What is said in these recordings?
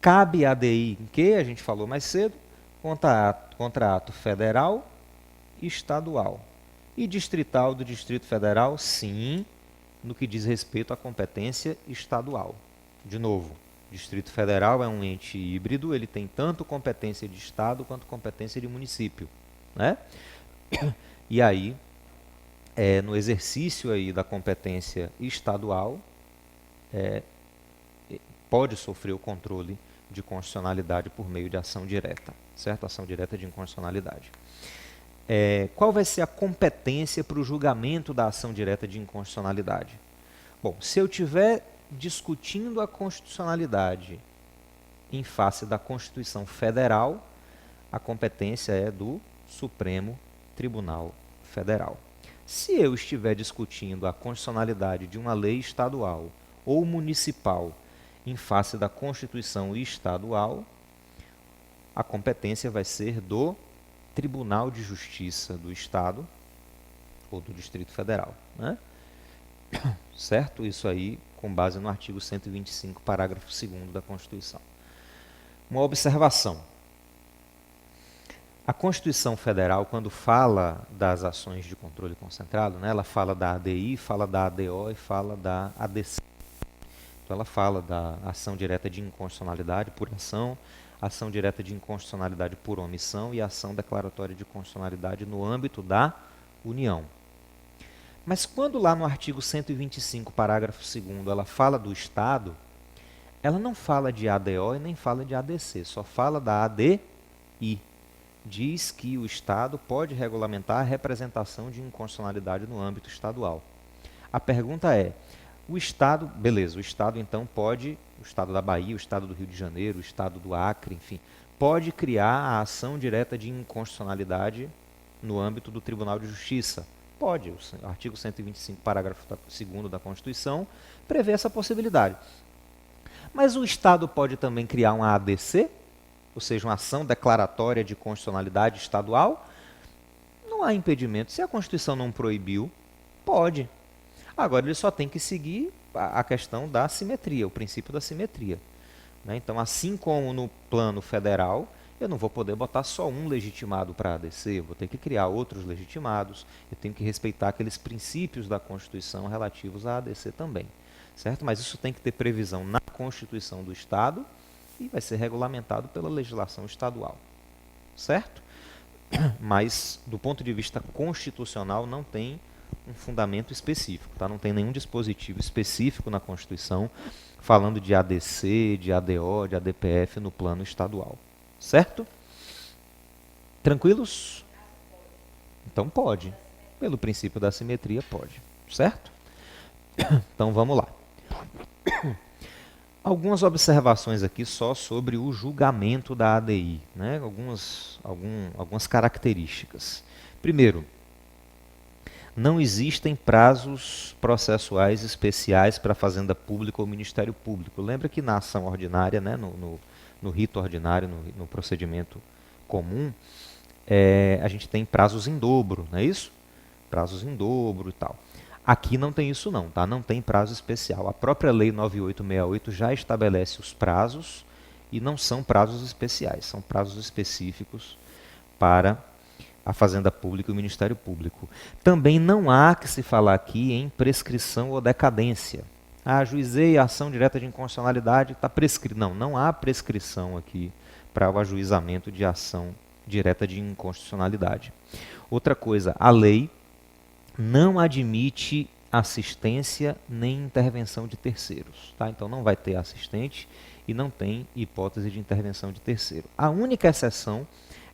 Cabe ADI em que? A gente falou mais cedo. Contra ato federal e estadual. E distrital do Distrito Federal, sim, no que diz respeito à competência estadual. De novo, Distrito Federal é um ente híbrido, ele tem tanto competência de Estado quanto competência de município, né? E aí, no exercício aí da competência estadual, pode sofrer o controle de constitucionalidade por meio de ação direta, certo? Ação direta de inconstitucionalidade. Qual vai ser a competência para o julgamento da ação direta de inconstitucionalidade? Bom, se eu estiver discutindo a constitucionalidade em face da Constituição Federal, a competência é do Supremo Tribunal Federal. Se eu estiver discutindo a constitucionalidade de uma lei estadual ou municipal em face da Constituição estadual, a competência vai ser do Tribunal de Justiça do Estado ou do Distrito Federal, né? Certo? Isso aí com base no artigo 125, parágrafo 2º da Constituição. Uma observação. A Constituição Federal, quando fala das ações de controle concentrado, né, ela fala da ADI, fala da ADO e fala da ADC. Então ela fala da ação direta de inconstitucionalidade por ação direta de inconstitucionalidade por omissão e ação declaratória de constitucionalidade no âmbito da União. Mas quando lá no artigo 125, parágrafo 2º, ela fala do Estado, ela não fala de ADO e nem fala de ADC, só fala da ADI. Diz que o Estado pode regulamentar a representação de inconstitucionalidade no âmbito estadual. A pergunta é, o Estado, beleza, o Estado então pode, o Estado da Bahia, o Estado do Rio de Janeiro, o Estado do Acre, enfim, pode criar a ação direta de inconstitucionalidade no âmbito do Tribunal de Justiça? Pode, o artigo 125, parágrafo 2º da Constituição, prevê essa possibilidade. Mas o Estado pode também criar uma ADC, ou seja, uma ação declaratória de constitucionalidade estadual? Não há impedimento. Se a Constituição não proibiu, pode. Agora, ele só tem que seguir a questão da simetria, o princípio da simetria, né? Então, assim como no plano federal, eu não vou poder botar só um legitimado para a ADC, eu vou ter que criar outros legitimados, eu tenho que respeitar aqueles princípios da Constituição relativos à ADC também, certo? Mas isso tem que ter previsão na Constituição do Estado e vai ser regulamentado pela legislação estadual, certo? Mas, do ponto de vista constitucional, não tem um fundamento específico, tá? Não tem nenhum dispositivo específico na Constituição falando de ADC, de ADO, de ADPF no plano estadual, certo? Tranquilos? Então pode. Pelo princípio da simetria, pode, certo? Então vamos lá. Algumas observações aqui só sobre o julgamento da ADI, né? Algumas características. Primeiro, não existem prazos processuais especiais para a Fazenda Pública ou Ministério Público. Lembra que na ação ordinária, né, no rito ordinário, no procedimento comum, a gente tem prazos em dobro, não é isso? Prazos em dobro e tal. Aqui não tem isso não, tá? Não tem prazo especial. A própria Lei 9868 já estabelece os prazos e não são prazos especiais, são prazos específicos para a Fazenda Pública e o Ministério Público. Também não há que se falar aqui em prescrição ou decadência. Ajuizei a ação direta de inconstitucionalidade, está prescrito. Não há prescrição aqui para o ajuizamento de ação direta de inconstitucionalidade. Outra coisa, a lei não admite assistência nem intervenção de terceiros, tá? Então não vai ter assistente e não tem hipótese de intervenção de terceiro. A única exceção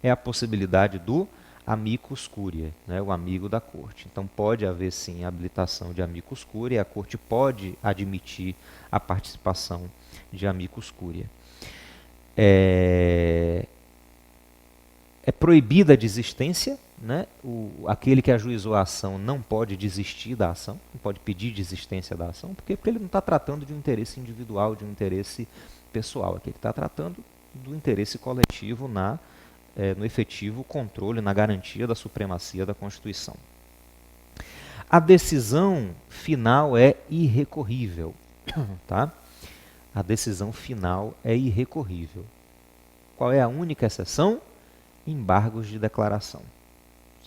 é a possibilidade do amicus curiae, né, o amigo da corte. Então pode haver sim habilitação de amicus curiae, a corte pode admitir a participação de amicus curiae. É proibida a desistência, né? Aquele que ajuizou a ação não pode desistir da ação, não pode pedir desistência da ação, porque ele não está tratando de um interesse individual, de um interesse pessoal. Aqui ele está tratando do interesse coletivo no efetivo controle, na garantia da supremacia da Constituição. A decisão final é irrecorrível, tá? a decisão final é irrecorrível. Qual é a única exceção? Embargos de declaração,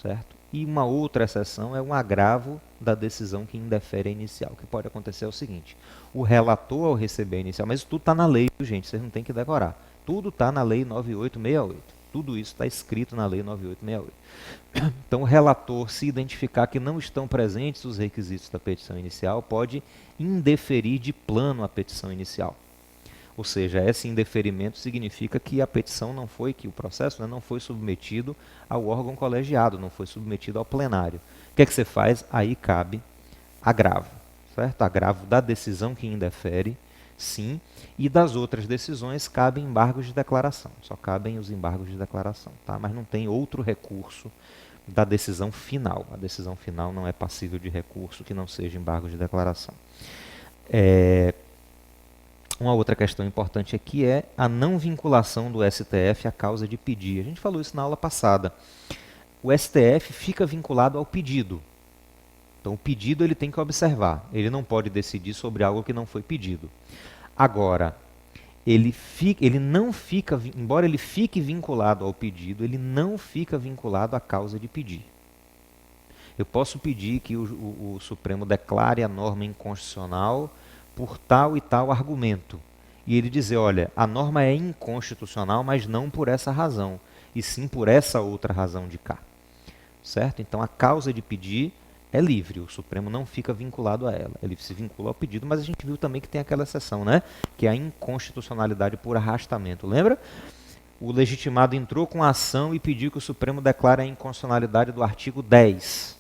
certo? E uma outra exceção é um agravo da decisão que indefere a inicial. O que pode acontecer é o seguinte: o relator, ao receber a inicial, mas isso tudo está na lei, gente, vocês não têm que decorar. Tudo está na lei 9868. Tudo isso está escrito na lei 9868. Então, o relator, se identificar que não estão presentes os requisitos da petição inicial, pode indeferir de plano a petição inicial. Ou seja, esse indeferimento significa que a petição não foi, que o processo, né, não foi submetido ao órgão colegiado, não foi submetido ao plenário. O que é que você faz? Aí cabe agravo, certo? Agravo da decisão que indefere, sim, e das outras decisões cabem embargos de declaração. Só cabem os embargos de declaração, tá? Mas não tem outro recurso da decisão final. A decisão final não é passível de recurso que não seja embargo de declaração. Uma outra questão importante aqui é a não vinculação do STF à causa de pedir. A gente falou isso na aula passada. O STF fica vinculado ao pedido. Então, o pedido ele tem que observar. Ele não pode decidir sobre algo que não foi pedido. Agora, ele não fica, embora ele fique vinculado ao pedido, ele não fica vinculado à causa de pedir. Eu posso pedir que o Supremo declare a norma inconstitucional por tal e tal argumento. E ele dizer, olha, a norma é inconstitucional, mas não por essa razão, e sim por essa outra razão de cá. Certo? Então, a causa de pedir é livre, o Supremo não fica vinculado a ela. Ele se vincula ao pedido, mas a gente viu também que tem aquela exceção, né? Que é a inconstitucionalidade por arrastamento. Lembra? O legitimado entrou com a ação e pediu que o Supremo declare a inconstitucionalidade do artigo 10.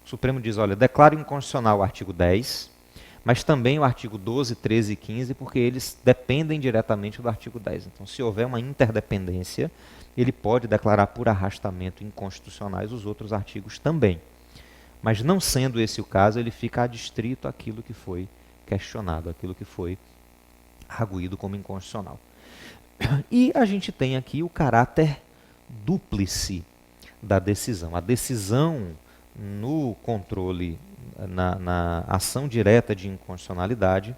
O Supremo diz, olha, declara inconstitucional o artigo 10, mas também o artigo 12, 13 e 15, porque eles dependem diretamente do artigo 10. Então, se houver uma interdependência, ele pode declarar por arrastamento inconstitucionais os outros artigos também. Mas não sendo esse o caso, ele fica adstrito àquilo que foi questionado, àquilo que foi arguído como inconstitucional. E a gente tem aqui o caráter dúplice da decisão. A decisão no controle, na ação direta de inconstitucionalidade,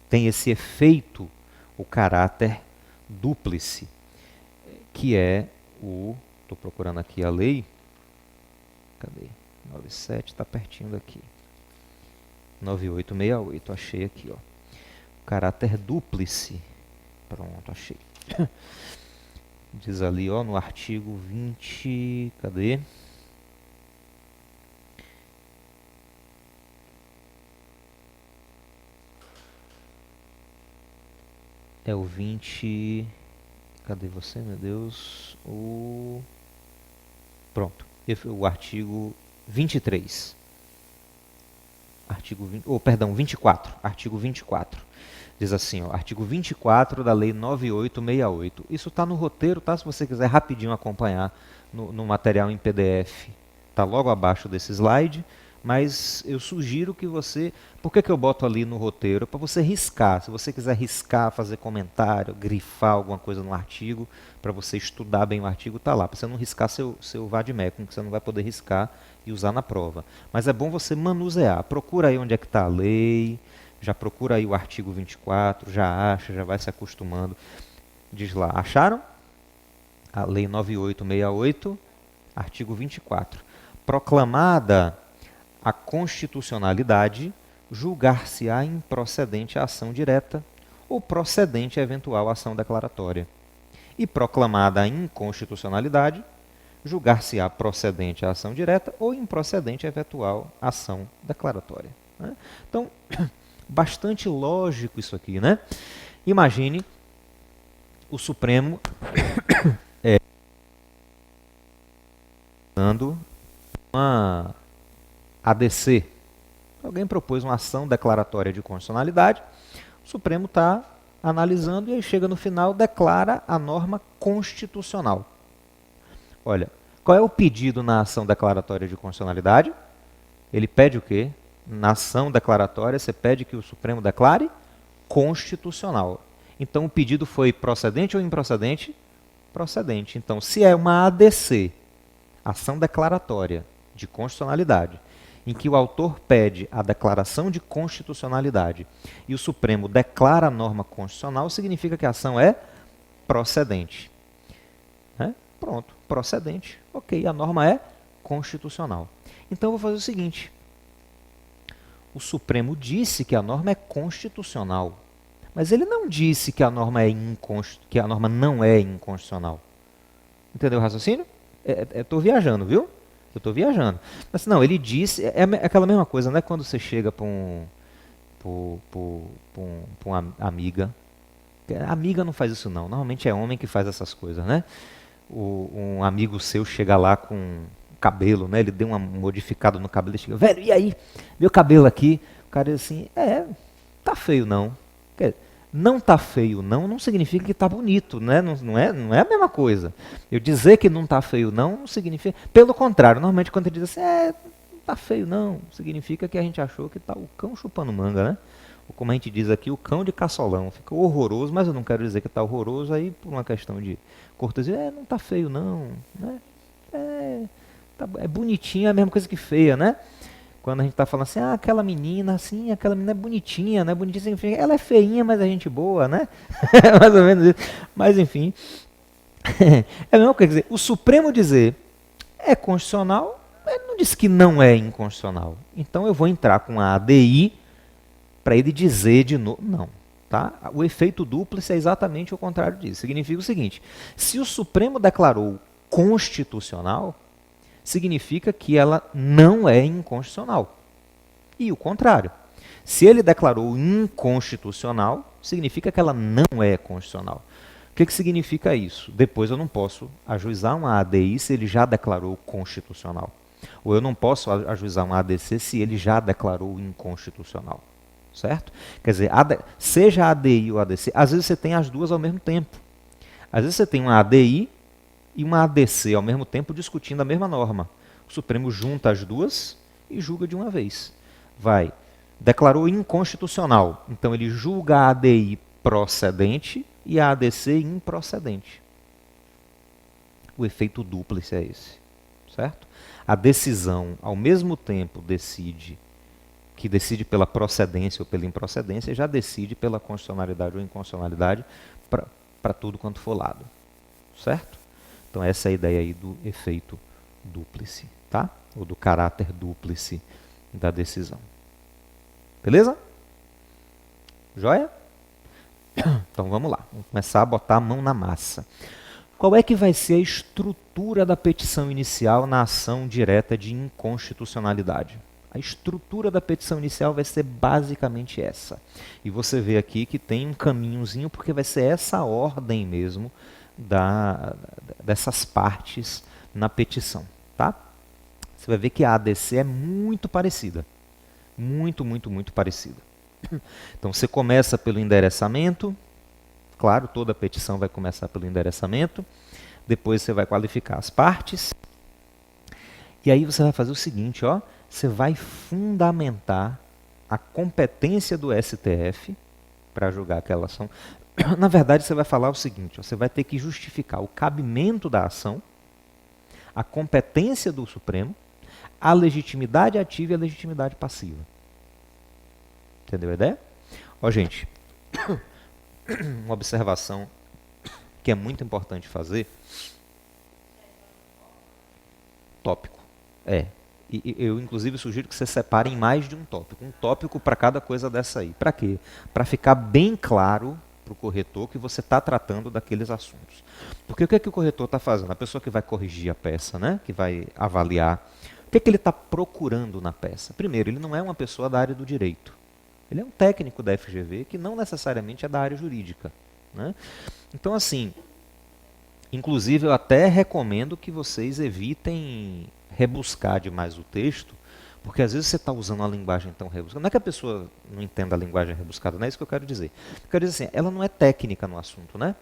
tem esse efeito, o caráter dúplice, que é o... Estou procurando aqui a lei. Cadê? 97, está pertinho daqui. 9868, achei aqui, ó. O caráter dúplice. Pronto, achei. Diz ali, ó, no artigo 20, cadê? É o 20... Cadê você, meu Deus? Pronto. O artigo 23. Artigo 20, perdão, 24. Artigo 24. Diz assim, ó, artigo 24 da Lei 9868. Isso está no roteiro, tá? Se você quiser rapidinho acompanhar no material em PDF. Está logo abaixo desse slide. Mas eu sugiro que você... Por que eu boto ali no roteiro? Para você riscar. Se você quiser riscar, fazer comentário, grifar alguma coisa no artigo, para você estudar bem o artigo, está lá. Para você não riscar seu vademecum, que você não vai poder riscar e usar na prova. Mas é bom você manusear. Procura aí onde é que está a lei, já procura aí o artigo 24, já acha, já vai se acostumando. Diz lá, acharam? A Lei 9868, artigo 24. Proclamada a constitucionalidade, julgar-se-á improcedente a ação direta ou procedente a eventual ação declaratória. E proclamada a inconstitucionalidade, julgar-se-á procedente a ação direta ou improcedente a eventual ação declaratória. Né? Então, bastante lógico isso aqui, né? Imagine o Supremo dando uma ADC. Alguém propôs uma ação declaratória de constitucionalidade, o Supremo está analisando e aí chega no final, declara a norma constitucional. Olha, qual é o pedido na ação declaratória de constitucionalidade? Ele pede o quê? Na ação declaratória, você pede que o Supremo declare constitucional. Então, o pedido foi procedente ou improcedente? Procedente. Então, se é uma ADC, ação declaratória de constitucionalidade, em que o autor pede a declaração de constitucionalidade e o Supremo declara a norma constitucional, significa que a ação é procedente. Né? Pronto, procedente. Ok, a norma é constitucional. Então eu vou fazer o seguinte. O Supremo disse que a norma é constitucional, mas ele não disse que a norma não é inconstitucional. Entendeu o raciocínio? Estou viajando, viu? Eu estou viajando. Mas não, ele disse, é aquela mesma coisa, né? Quando você chega para uma amiga. A amiga não faz isso não, normalmente é homem que faz essas coisas, né? Um amigo seu chega lá com cabelo, né? Ele deu uma modificada no cabelo e chega, velho, e aí? Meu cabelo aqui. O cara diz assim, tá feio não. Não tá feio não significa que tá bonito, né? Não é a mesma coisa. Eu dizer que não tá feio não significa... Pelo contrário, normalmente quando ele diz assim, não tá feio não, significa que a gente achou que tá o cão chupando manga, né? Ou como a gente diz aqui, o cão de caçolão. Fica horroroso, mas eu não quero dizer que tá horroroso aí por uma questão de cortesia. Não tá feio não, né? É bonitinho, é a mesma coisa que feia, né? Quando a gente está falando assim, aquela menina é bonitinha, né? Bonitinha significa, ela é feinha, mas é gente boa, né? Mais ou menos isso. Mas enfim, é a mesma coisa. Quer dizer, o Supremo dizer é constitucional, ele não diz que não é inconstitucional. Então eu vou entrar com a ADI para ele dizer de novo, não. Tá? O efeito dúplice é exatamente o contrário disso. Significa o seguinte, se o Supremo declarou constitucional, significa que ela não é inconstitucional. E o contrário. Se ele declarou inconstitucional, significa que ela não é constitucional. O que significa isso? Depois eu não posso ajuizar uma ADI se ele já declarou constitucional. Ou eu não posso ajuizar uma ADC se ele já declarou inconstitucional. Certo? Quer dizer, seja a ADI ou a ADC, às vezes você tem as duas ao mesmo tempo. Às vezes você tem uma ADI e uma ADC ao mesmo tempo discutindo a mesma norma. O Supremo junta as duas e julga de uma vez. Declarou inconstitucional, então ele julga a ADI procedente e a ADC improcedente. O efeito dúplice é esse, certo? A decisão, ao mesmo tempo, decide pela procedência ou pela improcedência, já decide pela constitucionalidade ou inconstitucionalidade para tudo quanto for lado, certo? Então essa é a ideia aí do efeito dúplice, tá? Ou do caráter dúplice da decisão. Beleza? Joia? Então vamos lá, vamos começar a botar a mão na massa. Qual é que vai ser a estrutura da petição inicial na ação direta de inconstitucionalidade? A estrutura da petição inicial vai ser basicamente essa. E você vê aqui que tem um caminhozinho, porque vai ser essa ordem mesmo dessas partes na petição, tá? Você vai ver que a ADC é muito parecida. Muito, muito, muito parecida. Então você começa pelo endereçamento. Claro, toda petição vai começar pelo endereçamento. Depois você vai qualificar as partes. E aí você vai fazer o seguinte, ó. Você vai fundamentar a competência do STF para julgar aquela ação. Na verdade, você vai falar o seguinte, ó, você vai ter que justificar o cabimento da ação, a competência do Supremo, a legitimidade ativa e a legitimidade passiva. Entendeu a ideia? Ó, gente, uma observação que é muito importante fazer. Tópico. E eu, inclusive, sugiro que você separe em mais de um tópico. Um tópico para cada coisa dessa aí. Para quê? Para ficar bem claro para o corretor que você está tratando daqueles assuntos. Porque o que é que o corretor está fazendo? A pessoa que vai corrigir a peça, né? Que vai avaliar. O que é que ele está procurando na peça? Primeiro, ele não é uma pessoa da área do direito. Ele é um técnico da FGV que não necessariamente é da área jurídica. Né? Então, assim, inclusive eu até recomendo que vocês evitem rebuscar demais o texto, porque às vezes você está usando uma linguagem tão rebuscada. Não é que a pessoa não entenda a linguagem rebuscada, não é isso que eu quero dizer. Eu quero dizer assim, ela não é técnica no assunto, né?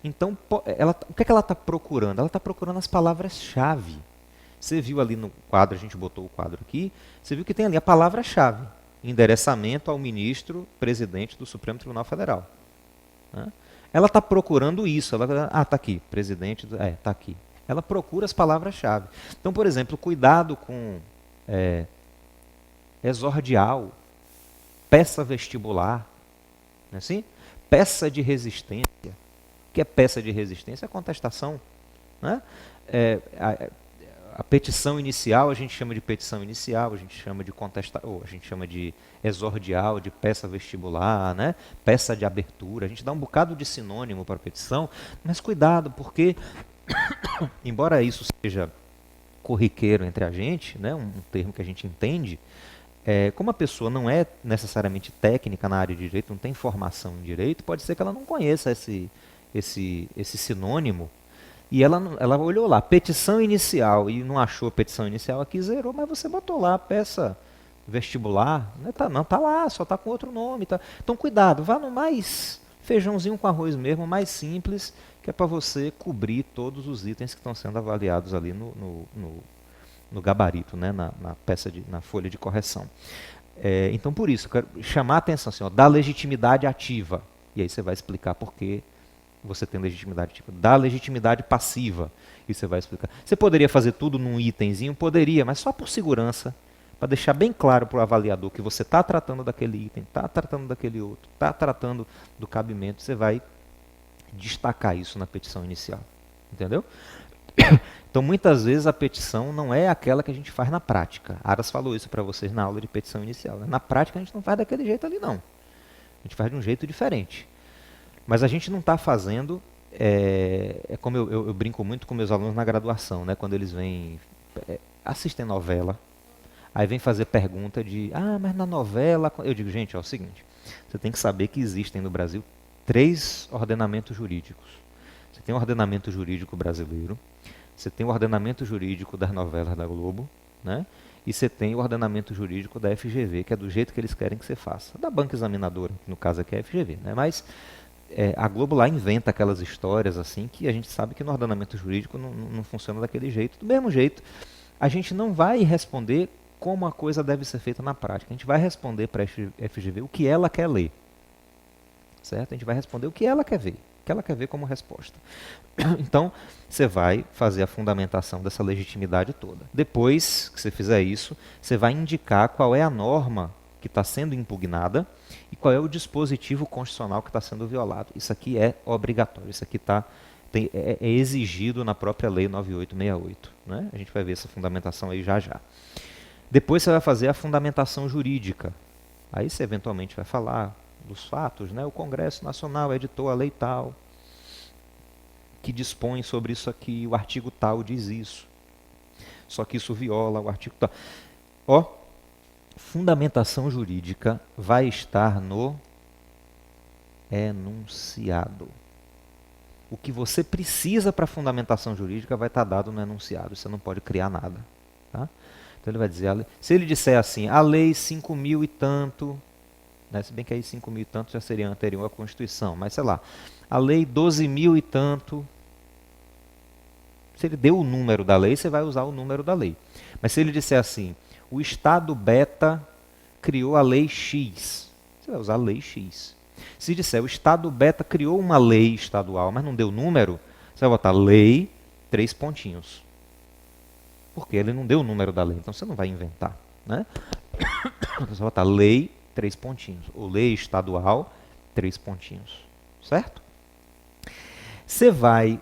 Então, o que é que ela está procurando? Ela está procurando as palavras-chave. Você viu ali no quadro, a gente botou o quadro aqui, você viu que tem ali a palavra-chave. Endereçamento ao ministro presidente do Supremo Tribunal Federal. Né? Ela está procurando isso. Está aqui, presidente, está aqui. Ela procura as palavras-chave. Então, por exemplo, cuidado com exordial, peça vestibular, não é assim? Peça de resistência. O que é peça de resistência? É contestação. Né? A petição inicial a gente chama de petição inicial, a gente chama de ou a gente chama de exordial, de peça vestibular, né? Peça de abertura. A gente dá um bocado de sinônimo para a petição, mas cuidado, porque embora isso seja corriqueiro entre a gente, né? Um termo que a gente entende, como a pessoa não é necessariamente técnica na área de direito, não tem formação em direito, pode ser que ela não conheça esse sinônimo. E ela olhou lá, petição inicial, e não achou a petição inicial aqui, zerou, mas você botou lá a peça vestibular, né? Não, tá lá, só tá com outro nome. Tá. Então cuidado, vá no mais feijãozinho com arroz mesmo, mais simples, que é para você cobrir todos os itens que estão sendo avaliados ali no gabarito, né? na folha de correção. Então por isso, eu quero chamar a atenção assim, ó, da legitimidade ativa, e aí você vai explicar por que você tem legitimidade ativa, da legitimidade passiva, e você vai explicar. Você poderia fazer tudo num itemzinho? Poderia, mas só por segurança, para deixar bem claro para o avaliador que você está tratando daquele item, está tratando daquele outro, está tratando do cabimento, você vai destacar isso na petição inicial. Entendeu? Então, muitas vezes a petição não é aquela que a gente faz na prática. Aras falou isso para vocês na aula de petição inicial. Né? Na prática, a gente não faz daquele jeito ali, não. A gente faz de um jeito diferente. Mas a gente não está fazendo, como eu brinco muito com meus alunos na graduação, né? Quando eles vêm, assistem novela, aí vem fazer pergunta de, mas na novela... Eu digo, gente, é o seguinte, você tem que saber que existem no Brasil 3 ordenamentos jurídicos. Você tem o ordenamento jurídico brasileiro, você tem o ordenamento jurídico das novelas da Globo, né? E você tem o ordenamento jurídico da FGV, que é do jeito que eles querem que você faça. Da banca examinadora, que no caso aqui é a FGV, né? Mas a Globo lá inventa aquelas histórias assim que a gente sabe que no ordenamento jurídico não funciona daquele jeito. Do mesmo jeito, a gente não vai responder como a coisa deve ser feita na prática. A gente vai responder para a FGV o que ela quer ler. Certo? A gente vai responder o que ela quer ver. O que ela quer ver como resposta. Então, você vai fazer a fundamentação dessa legitimidade toda. Depois que você fizer isso, você vai indicar qual é a norma que está sendo impugnada e qual é o dispositivo constitucional que está sendo violado. Isso aqui é obrigatório, isso aqui é exigido na própria Lei 9868. Né? A gente vai ver essa fundamentação aí já já. Depois você vai fazer a fundamentação jurídica. Aí você eventualmente vai falar dos fatos, né? O Congresso Nacional editou a lei tal, que dispõe sobre isso aqui, o artigo tal diz isso. Só que isso viola o artigo tal. Fundamentação jurídica vai estar no enunciado. O que você precisa para a fundamentação jurídica vai estar dado no enunciado. Você não pode criar nada. Tá? Então ele vai dizer, se ele disser assim, a lei 5.000 e tanto, né, se bem que aí 5.000 e tanto já seria anterior à Constituição, mas sei lá, a lei 12.000 e tanto, se ele deu o número da lei, você vai usar o número da lei. Mas se ele disser assim, o Estado beta criou a lei X, você vai usar a lei X. Se disser o Estado beta criou uma lei estadual, mas não deu número, você vai botar lei, 3 pontinhos. Porque ele não deu o número da lei, então você não vai inventar. Né? Você vai botar lei, 3 pontinhos. Ou lei estadual, 3 pontinhos. Certo? Você vai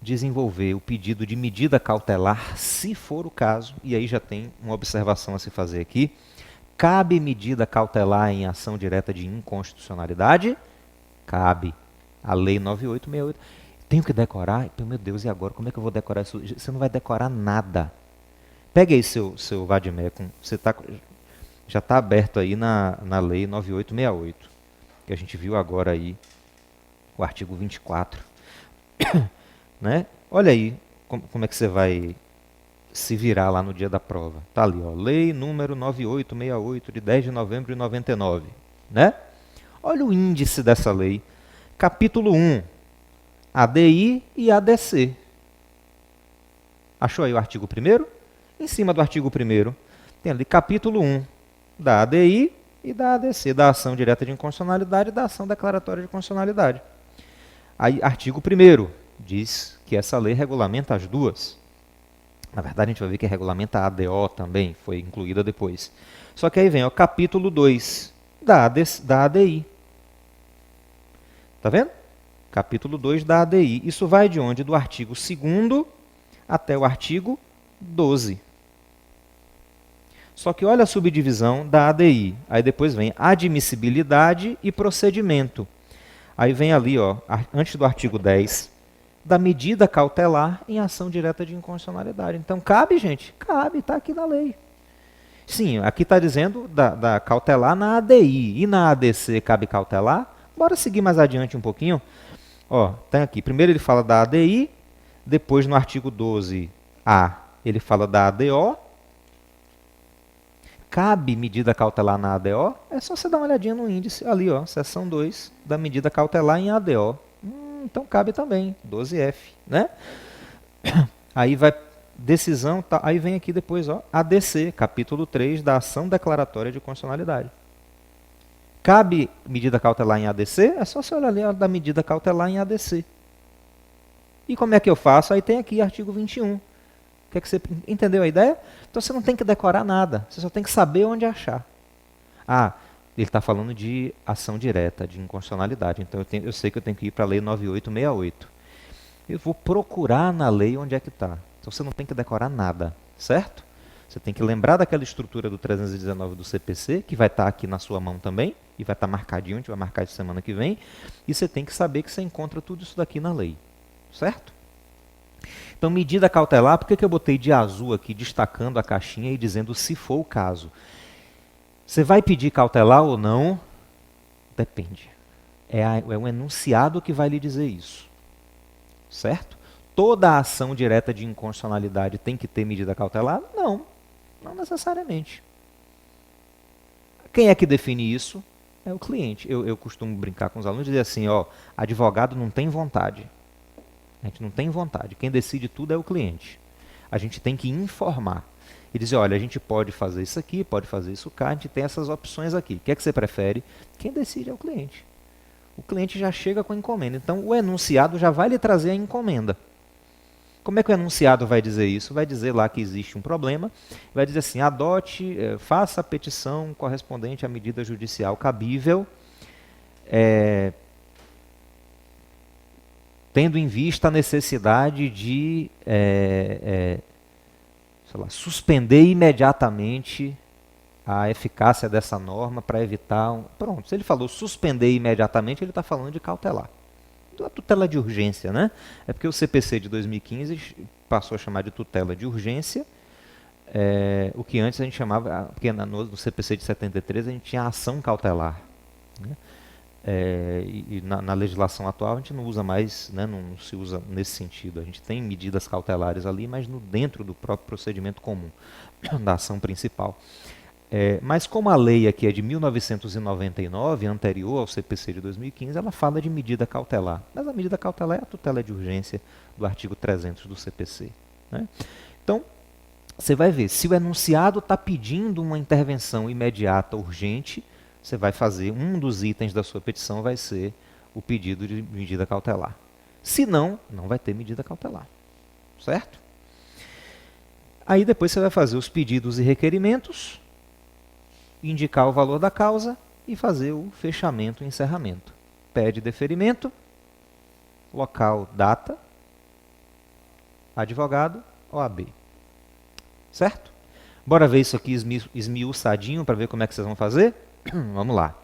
desenvolver o pedido de medida cautelar, se for o caso, e aí já tem uma observação a se fazer aqui. Cabe medida cautelar em ação direta de inconstitucionalidade? Cabe. A Lei 9868. Tenho que decorar? Meu Deus, e agora? Como é que eu vou decorar isso? Você não vai decorar nada. Pega aí seu vademecum. Você já está aberto aí na Lei 9868, que a gente viu agora aí, o artigo 24. Né? Olha aí como é que você vai se virar lá no dia da prova. Está ali, ó, Lei número 9868, de 10 de novembro de 99. Né? Olha o índice dessa lei. Capítulo 1, ADI e ADC. Achou aí o artigo 1º? Em cima do artigo 1º, tem ali capítulo 1, da ADI e da ADC, da ação direta de inconstitucionalidade e da ação declaratória de constitucionalidade. Aí, artigo 1º, diz que essa lei regulamenta as duas. Na verdade, a gente vai ver que regulamenta a ADO também, foi incluída depois. Só que aí vem o capítulo 2 da ADI. Tá vendo? Capítulo 2 da ADI. Isso vai de onde? Do artigo 2º até o artigo 12. Só que olha a subdivisão da ADI. Aí depois vem admissibilidade e procedimento. Aí vem ali, ó, antes do artigo 10, da medida cautelar em ação direta de inconstitucionalidade. Então cabe, gente? Cabe, está aqui na lei. Sim, aqui está dizendo da cautelar na ADI. E na ADC cabe cautelar? Bora seguir mais adiante um pouquinho. Ó, tem aqui. Primeiro ele fala da ADI, depois no artigo 12A ele fala da ADO. Cabe medida cautelar na ADO? É só você dar uma olhadinha no índice, ali, ó, seção 2 da medida cautelar em ADO. Então cabe também, 12F, né? Aí vai decisão, tá, aí vem aqui depois, ó, ADC, capítulo 3 da ação declaratória de constitucionalidade. Cabe medida cautelar em ADC? É só você olhar ali, ó, da medida cautelar em ADC. E como é que eu faço? Aí tem aqui artigo 21. Quer que você entendeu a ideia? Então você não tem que decorar nada, você só tem que saber onde achar. Ah, ele está falando de ação direta, de inconstitucionalidade. Então eu sei que eu tenho que ir para a lei 9868. Eu vou procurar na lei onde é que está. Então você não tem que decorar nada, certo? Você tem que lembrar daquela estrutura do 319 do CPC, que vai estar aqui na sua mão também, e vai estar marcadinho, a gente vai marcar de semana que vem. E você tem que saber que você encontra tudo isso daqui na lei, certo? Então, medida cautelar, por que eu botei de azul aqui, destacando a caixinha e dizendo se for o caso? Você vai pedir cautelar ou não? Depende. É o enunciado que vai lhe dizer isso. Certo? Toda ação direta de inconstitucionalidade tem que ter medida cautelar? Não, não necessariamente. Quem é que define isso? É o cliente. Eu costumo brincar com os alunos e dizer assim, ó, advogado não tem vontade. A gente não tem vontade. Quem decide tudo é o cliente. A gente tem que informar. E dizer, olha, a gente pode fazer isso aqui, pode fazer isso cá, a gente tem essas opções aqui. O que é que você prefere? Quem decide é o cliente. O cliente já chega com a encomenda. Então, o enunciado já vai lhe trazer a encomenda. Como é que o enunciado vai dizer isso? Vai dizer lá que existe um problema, vai dizer assim, adote, faça a petição correspondente à medida judicial cabível, tendo em vista a necessidade de sei lá, suspender imediatamente a eficácia dessa norma para evitar... Pronto, se ele falou suspender imediatamente, ele está falando de cautelar. A tutela de urgência, né? É porque o CPC de 2015 passou a chamar de tutela de urgência, o que antes a gente chamava, porque no CPC de 73 a gente tinha ação cautelar, né? E na legislação atual a gente não usa mais, né, não se usa nesse sentido. A gente tem medidas cautelares ali, mas dentro do próprio procedimento comum da ação principal. Mas como a lei aqui é de 1999, anterior ao CPC de 2015, ela fala de medida cautelar. Mas a medida cautelar é a tutela de urgência do artigo 300 do CPC, né? Então, você vai ver, se o enunciado está pedindo uma intervenção imediata, urgente, você vai fazer, um dos itens da sua petição vai ser o pedido de medida cautelar. Se não, não vai ter medida cautelar, certo? Aí depois você vai fazer os pedidos e requerimentos, indicar o valor da causa e fazer o fechamento e encerramento. Pede deferimento, local, data, advogado, OAB. Certo? Bora ver isso aqui esmiuçadinho para ver como é que vocês vão fazer? Vamos lá.